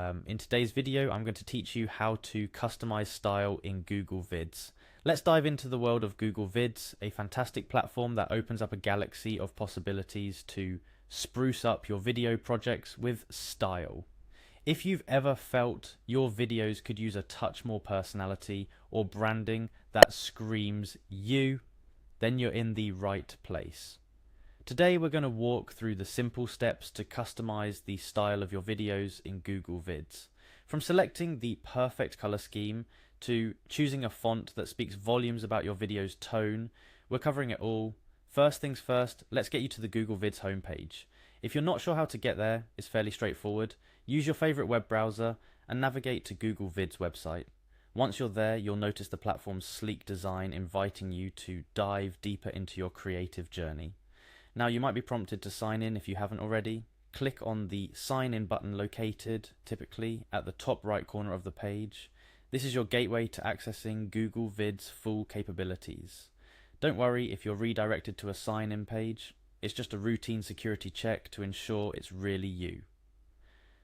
In today's video, I'm going to teach you how to customize style in Google Vids. Let's dive into the world of Google Vids, a fantastic platform that opens up a galaxy of possibilities to spruce up your video projects with style. If you've ever felt your videos could use a touch more personality or branding that screams you, then you're in the right place. Today we're going to walk through the simple steps to customize the style of your videos in Google Vids. From selecting the perfect color scheme to choosing a font that speaks volumes about your video's tone, we're covering it all. First things first, let's get you to the Google Vids homepage. If you're not sure how to get there, it's fairly straightforward. Use your favorite web browser and navigate to Google Vids website. Once you're there, you'll notice the platform's sleek design inviting you to dive deeper into your creative journey. Now you might be prompted to sign in if you haven't already. Click on the sign in button located, typically, at the top right corner of the page. This is your gateway to accessing Google Vids' full capabilities. Don't worry if you're redirected to a sign in page. It's just a routine security check to ensure it's really you.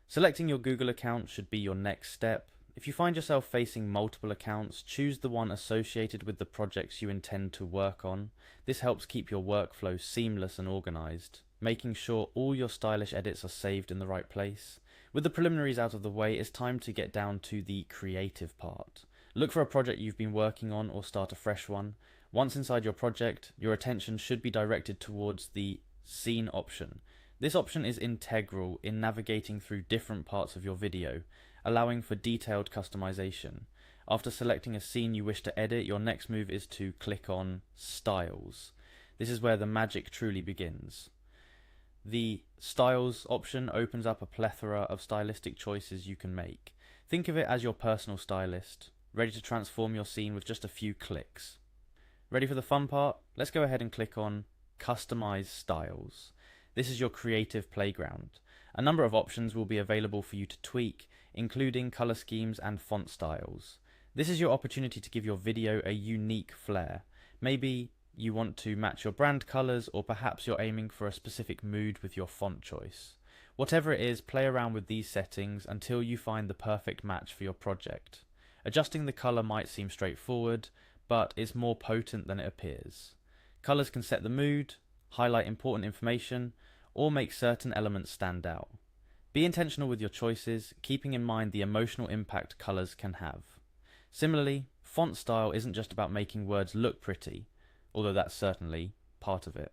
Selecting your Google account should be your next step. If you find yourself facing multiple accounts, choose the one associated with the projects you intend to work on. This helps keep your workflow seamless and organized, making sure all your stylish edits are saved in the right place. With the preliminaries out of the way, it's time to get down to the creative part. Look for a project you've been working on or start a fresh one. Once inside your project, your attention should be directed towards the scene option. This option is integral in navigating through different parts of your video, allowing for detailed customization. After selecting a scene you wish to edit, your next move is to click on Styles. This is where the magic truly begins. The Styles option opens up a plethora of stylistic choices you can make. Think of it as your personal stylist, ready to transform your scene with just a few clicks. Ready for the fun part? Let's go ahead and click on Customize Styles. This is your creative playground. A number of options will be available for you to tweak, including color schemes and font styles. This is your opportunity to give your video a unique flair. Maybe you want to match your brand colors, or perhaps you're aiming for a specific mood with your font choice. Whatever it is, play around with these settings until you find the perfect match for your project. Adjusting the color might seem straightforward, but it's more potent than it appears. Colors can set the mood, highlight important information, or make certain elements stand out. Be intentional with your choices, keeping in mind the emotional impact colors can have. Similarly, font style isn't just about making words look pretty, although that's certainly part of it.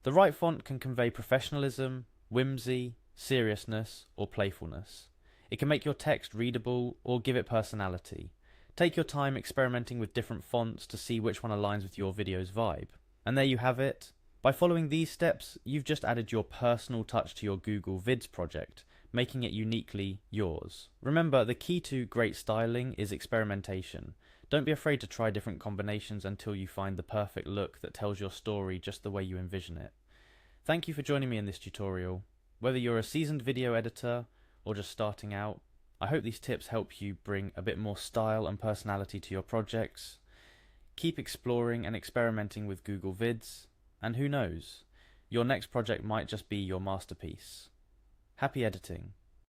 The right font can convey professionalism, whimsy, seriousness, or playfulness. It can make your text readable or give it personality. Take your time experimenting with different fonts to see which one aligns with your video's vibe. And there you have it. By following these steps, you've just added your personal touch to your Google Vids project, making it uniquely yours. Remember, the key to great styling is experimentation. Don't be afraid to try different combinations until you find the perfect look that tells your story just the way you envision it. Thank you for joining me in this tutorial. Whether you're a seasoned video editor or just starting out, I hope these tips help you bring a bit more style and personality to your projects. Keep exploring and experimenting with Google Vids. And who knows, your next project might just be your masterpiece. Happy editing.